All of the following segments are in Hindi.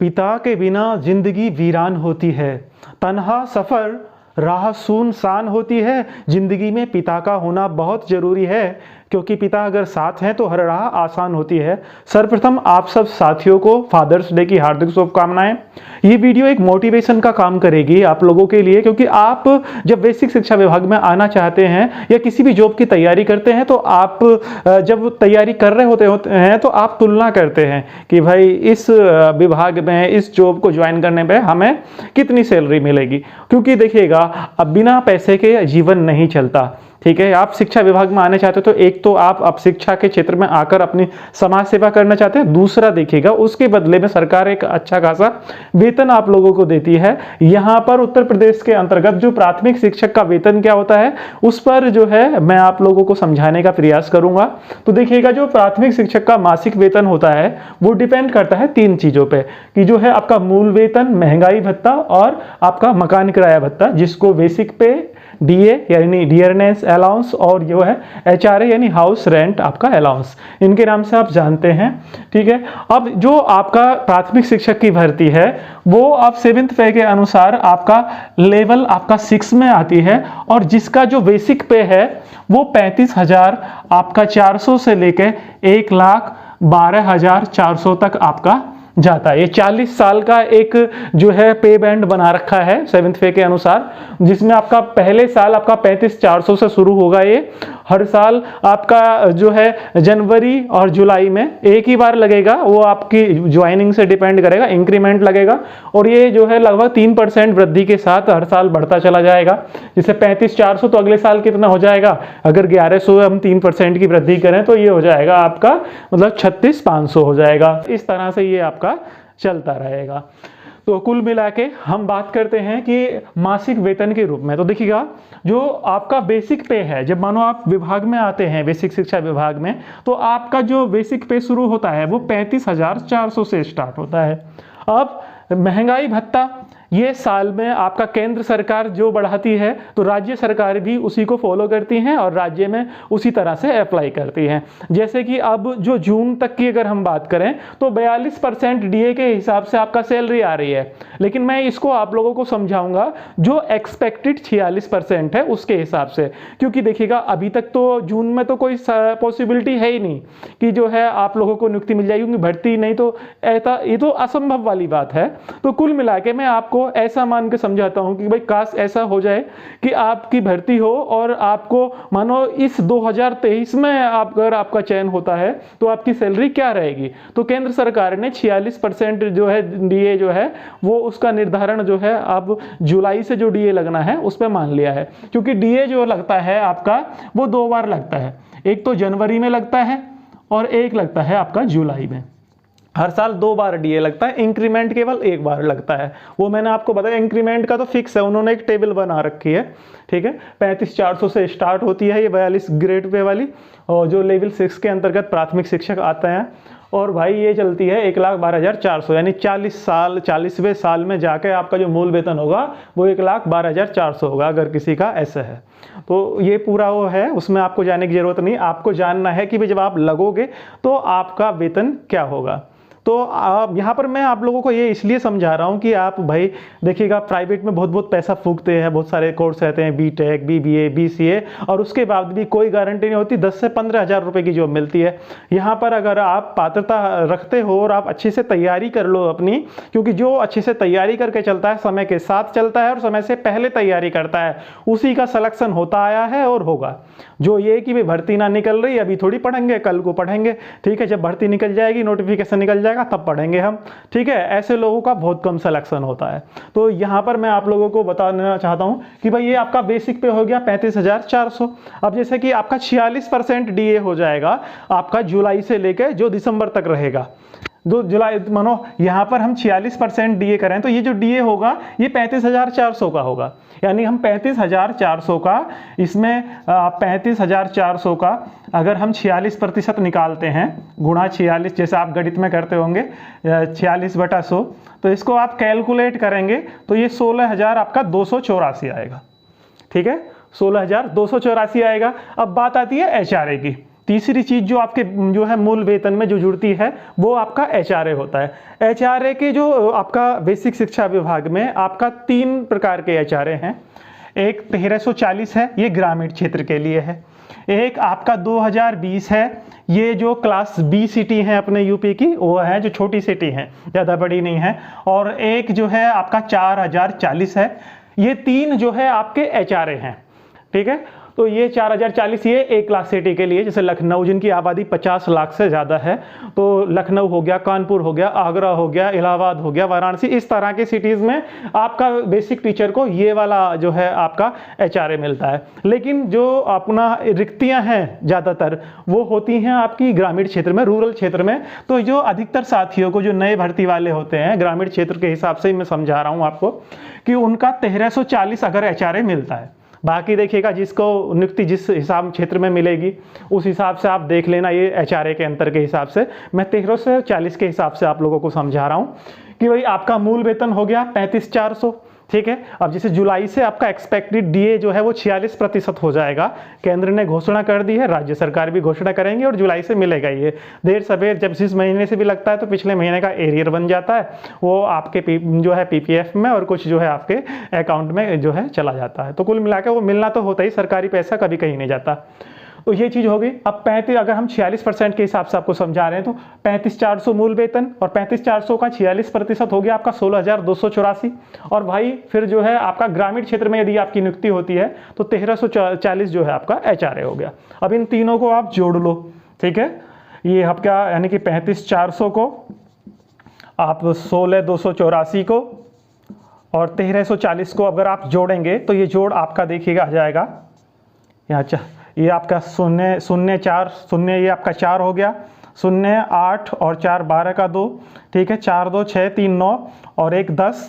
पिता के बिना जिंदगी वीरान होती है, तन्हा सफ़र राह सुनसान होती है। जिंदगी में पिता का होना बहुत ज़रूरी है, क्योंकि पिता अगर साथ हैं तो हर राह आसान होती है। सर्वप्रथम आप सब साथियों को फादर्स डे की हार्दिक शुभकामनाएं। ये वीडियो एक मोटिवेशन का काम करेगी आप लोगों के लिए, क्योंकि आप जब बेसिक शिक्षा विभाग में आना चाहते हैं या किसी भी जॉब की तैयारी करते हैं तो आप जब तैयारी कर रहे होते हैं तो आप तुलना करते हैं कि भाई इस विभाग में इस जॉब को ज्वाइन करने पर हमें कितनी सैलरी मिलेगी। क्योंकि देखिएगा, अब बिना पैसे के जीवन नहीं चलता। ठीक है, आप शिक्षा विभाग में आने चाहते हो तो एक तो आप अब शिक्षा के क्षेत्र में आकर अपनी समाज सेवा करना चाहते हैं, दूसरा देखिएगा उसके बदले में सरकार एक अच्छा खासा वेतन आप लोगों को देती है। यहाँ पर उत्तर प्रदेश के अंतर्गत जो प्राथमिक शिक्षक का वेतन क्या होता है उस पर जो है मैं आप लोगों को समझाने का प्रयास करूंगा। तो देखिएगा, जो प्राथमिक शिक्षक का मासिक वेतन होता है वो डिपेंड करता है 3 चीजों पे, कि जो है आपका मूल वेतन, महंगाई भत्ता और आपका मकान किराया भत्ता, जिसको बेसिक पे, डीए यानी डियरनेस अलाउंस और जो है एचआरए यानी हाउस रेंट आपका अलाउंस, इनके नाम से आप जानते हैं। ठीक है, अब जो आपका प्राथमिक शिक्षक की भर्ती है वो अब 7th पे के अनुसार आपका लेवल आपका 6 में आती है, और जिसका जो बेसिक पे है वो 35,000 आपका 400 से लेके 1,12,400 तक आपका जाता है। ये 40 साल का एक जो है पे बैंड बना रखा है 7th पे के अनुसार, जिसमें आपका पहले साल आपका 35,400 से शुरू होगा। ये हर साल आपका जो है जनवरी और जुलाई में एक ही बार लगेगा, वो आपकी ज्वाइनिंग से डिपेंड करेगा, इंक्रीमेंट लगेगा, और ये जो है लगभग 3% वृद्धि के साथ हर साल बढ़ता चला जाएगा। जैसे 35,400 तो अगले साल कितना हो जाएगा, अगर 1100 हम 3% की वृद्धि करें तो ये हो जाएगा आपका मतलब 36,500 हो जाएगा। इस तरह से ये आपका चलता रहेगा। तो कुल मिला के हम बात करते हैं कि मासिक वेतन के रूप में, तो देखिएगा जो आपका बेसिक पे है, जब मानो आप विभाग में आते हैं बेसिक शिक्षा विभाग में, तो आपका जो बेसिक पे शुरू होता है वो 35,400 से स्टार्ट होता है। अब महंगाई भत्ता ये साल में आपका केंद्र सरकार जो बढ़ाती है तो राज्य सरकार भी उसी को फॉलो करती हैं और राज्य में उसी तरह से अप्लाई करती हैं। जैसे कि अब जो जून तक की अगर हम बात करें तो 42% डीए के हिसाब से आपका सैलरी आ रही है, लेकिन मैं इसको आप लोगों को समझाऊंगा जो एक्सपेक्टेड 46% है उसके हिसाब से। क्योंकि देखिएगा, अभी तक तो जून में तो कोई पॉसिबिलिटी है ही नहीं कि जो है आप लोगों को नियुक्ति मिल जाएगी, क्योंकि भर्ती नहीं तो ऐसा, ये तो असंभव वाली बात है। तो कुल मिला के मैं आपको ऐसा मान के समझाता हूं कि भाई काश ऐसा हो जाए कि आपकी भर्ती हो और आपको मानो इस 2023 में अगर आपका चयन होता है तो आपकी सैलरी क्या रहेगी। तो केंद्र सरकार ने 46% जो है डीए जो है वो उसका निर्धारण जो है अब जुलाई से जो डीए लगना है उस पर मान लिया है। क्योंकि डीए जो लगता है आपका वो 2 बार लगता है, एक तो जनवरी में लगता है और एक लगता है आपका जुलाई में। हर साल 2 बार डीए लगता है, इंक्रीमेंट केवल 1 बार लगता है। वो मैंने आपको बताया, इंक्रीमेंट का तो फिक्स है, उन्होंने एक टेबल बना रखी है। ठीक है, 35,400 से स्टार्ट होती है ये 42 ग्रेड पे वाली, और जो लेवल 6 के अंतर्गत प्राथमिक शिक्षक आते हैं, और भाई ये चलती है 1,12,400, यानी 40वें साल में जाके आपका जो मूल वेतन होगा वो 1,12,400 होगा अगर किसी का ऐसा है। तो ये पूरा वो है, उसमें आपको जाने की जरूरत नहीं। आपको जानना है कि भाई जब आप लगोगे तो आपका वेतन क्या होगा। तो यहाँ पर मैं आप लोगों को ये इसलिए समझा रहा हूँ कि आप भाई देखिएगा, प्राइवेट में बहुत पैसा फूकते हैं, बहुत सारे कोर्स रहते हैं, बीटेक, बीबीए, बीसीए, और उसके बाद भी कोई गारंटी नहीं होती 10 से 15,000 रुपए की जॉब मिलती है। यहाँ पर अगर आप पात्रता रखते हो और आप अच्छे से तैयारी कर लो अपनी, क्योंकि जो अच्छे से तैयारी करके चलता है, समय के साथ चलता है और समय से पहले तैयारी करता है, उसी का सिलेक्शन होता आया है और होगा। जो ये कि भाई भर्ती ना निकल रही, अभी थोड़ी पढ़ेंगे, कल को पढ़ेंगे। ठीक है, जब भर्ती निकल जाएगी, नोटिफिकेशन निकल जाएगा तब पढ़ेंगे हम। ठीक है, ऐसे लोगों का बहुत कम सिलेक्शन होता है। तो यहाँ पर मैं आप लोगों को बताना चाहता हूँ कि भाई ये आपका बेसिक पे हो गया 35,400। अब जैसे कि आपका 46% डीए हो जाएगा आपका जुलाई से लेकर जो दिसंबर तक रहेगा। 2 जुलाई मानो यहाँ पर हम 46% डीए करें तो ये जो डीए होगा ये 35,400 का होगा। यानी हम 35,400 का, इसमें 35,400 का अगर हम 46% निकालते हैं गुणा 46, जैसे आप गणित में करते होंगे 46/100, तो इसको आप कैलकुलेट करेंगे तो ये 16,000 आपका 284 आएगा। ठीक है, 16,284 आएगा। अब बात आती है एचआरए की। तीसरी चीज जो आपके जो है मूल वेतन में जो जुड़ती है वो आपका एचआरए होता है। एचआरए के जो आपका बेसिक शिक्षा विभाग में आपका 3 प्रकार के एचआरए हैं। एक 1340 है, ये ग्रामीण क्षेत्र के लिए है। एक आपका 2020 है, ये जो क्लास बी सिटी है अपने यूपी की, वो है जो छोटी सिटी है, ज़्यादा बड़ी नहीं है। और एक जो है आपका 4040 है। ये 3 जो है आपके एचआरए हैं, ठीक है। तो ये 4040 ये एक लाख सिटी के लिए, जैसे लखनऊ जिनकी आबादी 50 लाख से ज़्यादा है, तो लखनऊ हो गया, कानपुर हो गया, आगरा हो गया, इलाहाबाद हो गया, वाराणसी, इस तरह की सिटीज़ में आपका बेसिक टीचर को ये वाला जो है आपका एचआरए मिलता है। लेकिन जो अपना रिक्तियां हैं ज़्यादातर वो होती हैं आपकी ग्रामीण क्षेत्र में, रूरल क्षेत्र में। तो जो अधिकतर साथियों को जो नए भर्ती वाले होते हैं ग्रामीण क्षेत्र के हिसाब से ही मैं समझा रहा हूँ आपको कि उनका 1340 अगर एचआरए मिलता है। बाकी देखिएगा जिसको नियुक्ति जिस हिसाब क्षेत्र में मिलेगी उस हिसाब से आप देख लेना। ये एचआरए के अंतर के हिसाब से मैं 1340 के हिसाब से आप लोगों को समझा रहा हूँ कि भाई आपका मूल वेतन हो गया 35,400, ठीक है। अब जैसे जुलाई से आपका एक्सपेक्टेड डीए जो है वो 46% हो जाएगा। केंद्र ने घोषणा कर दी है, राज्य सरकार भी घोषणा करेंगे और जुलाई से मिलेगा। ये देर सवेर जब इस महीने से भी लगता है तो पिछले महीने का एरियर बन जाता है, वो आपके जो है पीपीएफ में और कुछ जो है आपके अकाउंट में जो है चला जाता है। तो कुल मिलाकर वो मिलना तो होता ही, सरकारी पैसा कभी कहीं नहीं जाता। तो ये चीज़ हो गई। अब 35 अगर हम 46% के हिसाब से आपको समझा रहे हैं तो 35,400 मूल वेतन और 35,400 का 46% हो गया आपका 16,284। और भाई फिर जो है आपका ग्रामीण क्षेत्र में यदि आपकी नियुक्ति होती है तो 1340 जो है आपका एचआरए हो गया। अब इन तीनों को आप जोड़ लो, ठीक है। ये आपका यानी कि 35,400 को आप 16,284 को और 1340 को अगर आप जोड़ेंगे तो ये जोड़ आपका देखिएगा आ जाएगा यहाँ ये आपका 0,0,4 ये आपका 4 हो गया, 0,8 और 4 12 का 2, ठीक है। 4 2 6 3 9 और 1 10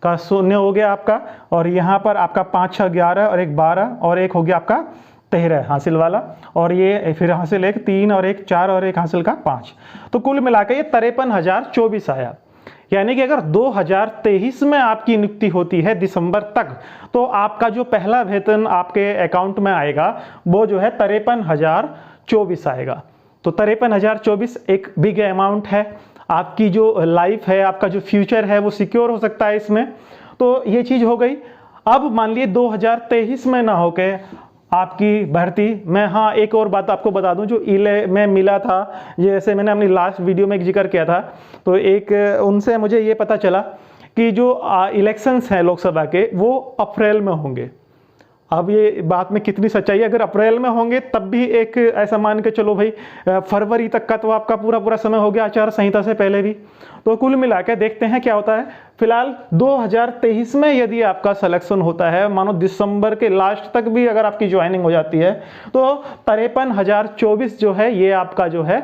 का 0 हो गया आपका। और यहाँ पर आपका 5 6 11 और 1 12 और 1 हो गया आपका 13 हासिल वाला। और ये फिर हासिल 1 3 और 1 4 और 1 हासिल का 5। तो कुल मिलाकर ये 53,024 आया। यानी कि अगर 2023 में आपकी नियुक्ति होती है दिसंबर तक तो आपका जो पहला वेतन आपके अकाउंट में आएगा वो जो है 53,024 आएगा। तो 53,024 एक बिग अमाउंट है। आपकी जो लाइफ है, आपका जो फ्यूचर है वो सिक्योर हो सकता है इसमें। तो ये चीज़ हो गई। अब मान लिए 2023 में ना होके आपकी भर्ती में, हाँ एक और बात आपको बता दूं जो इले में मिला था, जैसे मैंने अपनी लास्ट वीडियो में एक जिक्र किया था, तो एक उनसे मुझे ये पता चला कि जो इलेक्शंस हैं लोकसभा के वो अप्रैल में होंगे। अब ये बात में कितनी सच्चाई है, अगर अप्रैल में होंगे तब भी एक ऐसा मान के चलो भाई फरवरी तक का तो आपका पूरा समय हो गया आचार संहिता से पहले भी। तो कुल मिला के देखते हैं क्या होता है। फिलहाल 2023 में यदि आपका सिलेक्शन होता है, मानो दिसंबर के लास्ट तक भी अगर आपकी ज्वाइनिंग हो जाती है तो 53,024 जो है ये आपका जो है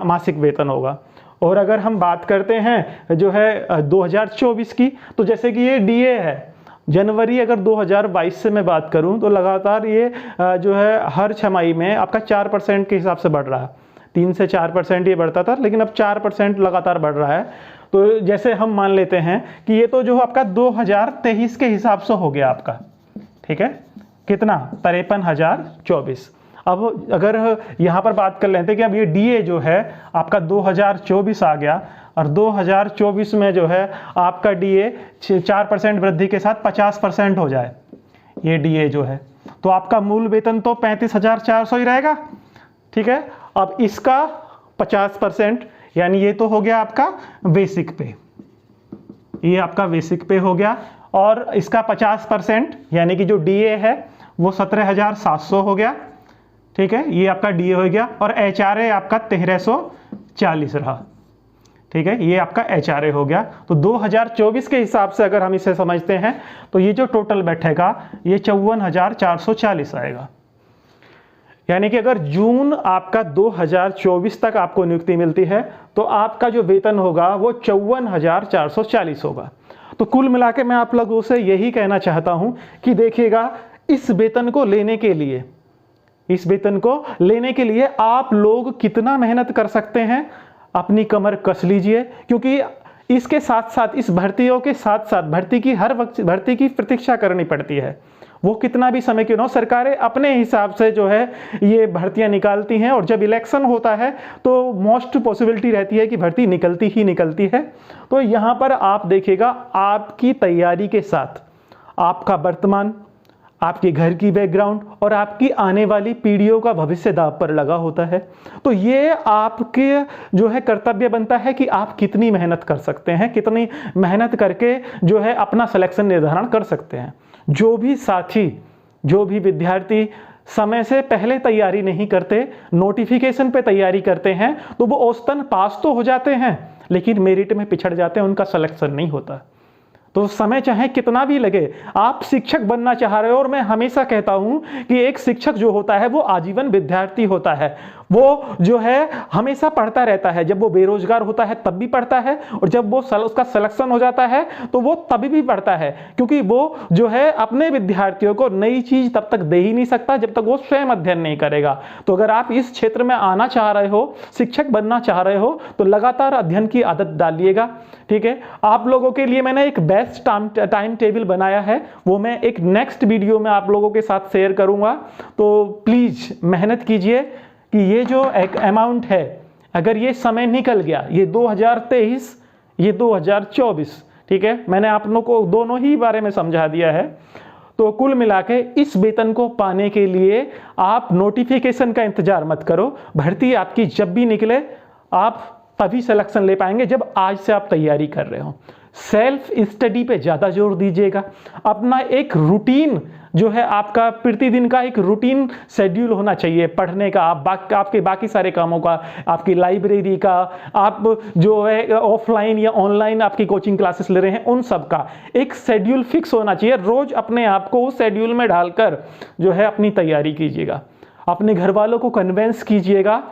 मासिक वेतन होगा। और अगर हम बात करते हैं जो है 2024 की, तो जैसे कि ये डीए है, जनवरी अगर 2022 से मैं बात करूं तो लगातार ये जो है हर छमाही में आपका 4% के हिसाब से बढ़ रहा है। 3 से 4% ये बढ़ता था, लेकिन अब 4% लगातार बढ़ रहा है। तो जैसे हम मान लेते हैं कि ये तो जो आपका 2023 के हिसाब से हो गया आपका, ठीक है, कितना 53,024। अब अगर यहाँ पर बात कर लेते हैं कि अब ये डीए जो है आपका 2024 आ गया और 2024 में जो है आपका डीए 4% वृद्धि के साथ 50% हो जाए, ये डीए जो है, तो आपका मूल वेतन तो 35,400 ही रहेगा, ठीक है। अब इसका 50% यानी ये तो हो गया आपका बेसिक पे, ये आपका बेसिक पे हो गया। और इसका 50% यानी कि जो डीए है वो 17,700 हो गया, ठीक है, ये आपका डीए हो गया। और एचआरए आपका 1340 रहा, ठीक है, ये आपका एचआरए हो गया। तो 2024 के हिसाब से अगर हम इसे समझते हैं तो ये जो टोटल बैठेगा ये 54,440 आएगा। यानी कि अगर जून आपका 2024 तक आपको नियुक्ति मिलती है तो आपका जो वेतन होगा वो 54,440 होगा। तो कुल मिला के मैं आप लोगों से यही कहना चाहता हूं कि देखिएगा, इस वेतन को लेने के लिए, इस वेतन को लेने के लिए आप लोग कितना मेहनत कर सकते हैं, अपनी कमर कस लीजिए। क्योंकि इसके साथ साथ, इस भर्तियों के साथ साथ भर्ती की हर वक्त भर्ती की प्रतीक्षा करनी पड़ती है। वो कितना भी समय क्यों ना हो, सरकारें अपने हिसाब से जो है ये भर्तियां निकालती हैं, और जब इलेक्शन होता है तो मोस्ट पॉसिबिलिटी रहती है कि भर्ती निकलती ही निकलती है। तो यहाँ पर आप देखिएगा, आपकी तैयारी के साथ आपका वर्तमान, आपके घर की बैकग्राउंड और आपकी आने वाली पीढ़ियों का भविष्य दांव पर लगा होता है। तो ये आपके जो है कर्तव्य बनता है कि आप कितनी मेहनत कर सकते हैं, कितनी मेहनत करके जो है अपना सिलेक्शन निर्धारण कर सकते हैं। जो भी साथी, जो भी विद्यार्थी समय से पहले तैयारी नहीं करते, नोटिफिकेशन पे तैयारी करते हैं, तो वो औसतन पास तो हो जाते हैं लेकिन मेरिट में पिछड़ जाते हैं, उनका सिलेक्शन नहीं होता। तो समय चाहे कितना भी लगे, आप शिक्षक बनना चाह रहे हो, और मैं हमेशा कहता हूं कि एक शिक्षक जो होता है वो आजीवन विद्यार्थी होता है। वो जो है हमेशा पढ़ता रहता है, जब वो बेरोजगार होता है तब भी पढ़ता है, और जब वो उसका सिलेक्शन हो जाता है तो वो तभी भी पढ़ता है, क्योंकि वो जो है अपने विद्यार्थियों को नई चीज तब तक दे ही नहीं सकता जब तक वो स्वयं अध्ययन नहीं करेगा। तो अगर आप इस क्षेत्र में आना चाह रहे हो, शिक्षक बनना चाह रहे हो, तो लगातार अध्ययन की आदत डालिएगा। ठीक है, आप लोगों के लिए मैंने एक बेस्ट टाइम टेबल बनाया है, वो मैं एक नेक्स्ट वीडियो में आप लोगों के साथ शेयर करूंगा। तो प्लीज मेहनत कीजिए कि ये जो एक अमाउंट है, अगर ये समय निकल गया, ये 2023, ये 2024, ठीक है, मैंने आप लोगों को दोनों ही बारे में समझा दिया है। तो कुल मिला के इस वेतन को पाने के लिए आप नोटिफिकेशन का इंतजार मत करो, भर्ती आपकी जब भी निकले आप तभी सिलेक्शन ले पाएंगे जब आज से आप तैयारी कर रहे हो। सेल्फ स्टडी पे ज़्यादा जोर दीजिएगा, अपना एक रूटीन जो है, आपका प्रतिदिन का एक रूटीन शेड्यूल होना चाहिए पढ़ने का, आपके बाकी सारे कामों का, आपकी लाइब्रेरी का, आप जो है ऑफलाइन या ऑनलाइन आपकी कोचिंग क्लासेस ले रहे हैं, उन सब का एक शेड्यूल फिक्स होना चाहिए। रोज अपने आप को उस शेड्यूल में डालकर जो है अपनी तैयारी कीजिएगा। अपने घर वालों को कन्विंस कीजिएगा,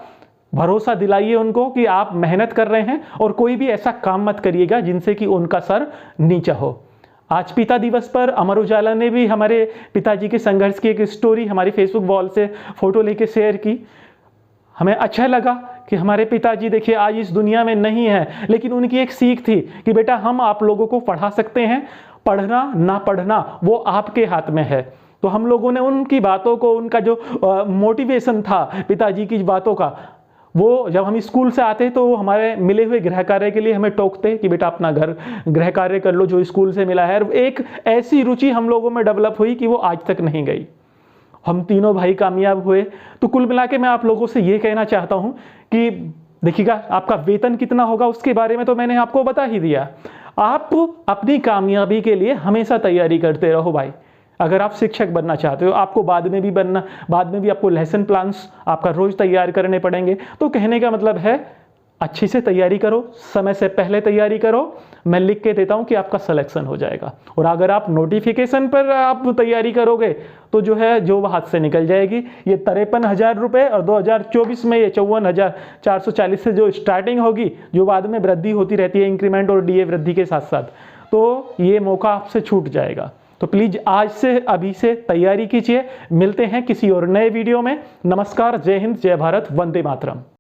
भरोसा दिलाइए उनको कि आप मेहनत कर रहे हैं, और कोई भी ऐसा काम मत करिएगा जिनसे कि उनका सर नीचा हो। आज पिता दिवस पर अमर उजाला ने भी हमारे पिताजी के संघर्ष की एक स्टोरी हमारी फेसबुक वॉल से फोटो लेके शेयर की। हमें अच्छा लगा कि हमारे पिताजी देखिए आज इस दुनिया में नहीं है, लेकिन उनकी एक सीख थी कि बेटा हम आप लोगों को पढ़ा सकते हैं, पढ़ना ना पढ़ना वो आपके हाथ में है। तो हम लोगों ने उनकी बातों को, उनका जो मोटिवेशन था पिताजी की बातों का, वो जब हम स्कूल से आते तो वो हमारे मिले हुए गृह कार्य के लिए हमें टोकते कि बेटा अपना गृह कार्य कर लो जो स्कूल से मिला है। एक ऐसी रुचि हम लोगों में डेवलप हुई कि वो आज तक नहीं गई। हम तीनों भाई कामयाब हुए। तो कुल मिला के मैं आप लोगों से ये कहना चाहता हूं कि देखिएगा, आपका वेतन कितना होगा उसके बारे में तो मैंने आपको बता ही दिया। आप अपनी कामयाबी के लिए हमेशा तैयारी करते रहो भाई। अगर आप शिक्षक बनना चाहते हो, आपको बाद में भी आपको लेसन प्लान्स आपका रोज तैयार करने पड़ेंगे। तो कहने का मतलब है अच्छी से तैयारी करो, समय से पहले तैयारी करो। मैं लिख के देता हूं कि आपका सिलेक्शन हो जाएगा। और अगर आप नोटिफिकेशन पर आप तैयारी करोगे तो जो है जो हाथ से निकल जाएगी। ये 53,000 रुपये और 2024 में ये 54,440 से जो स्टार्टिंग होगी, जो बाद में वृद्धि होती रहती है इंक्रीमेंट और डीए वृद्धि के साथ साथ, तो ये मौका आपसे छूट जाएगा। तो प्लीज आज से अभी से तैयारी कीजिए। मिलते हैं किसी और नए वीडियो में। नमस्कार, जय हिंद, जय भारत, वंदे मातरम।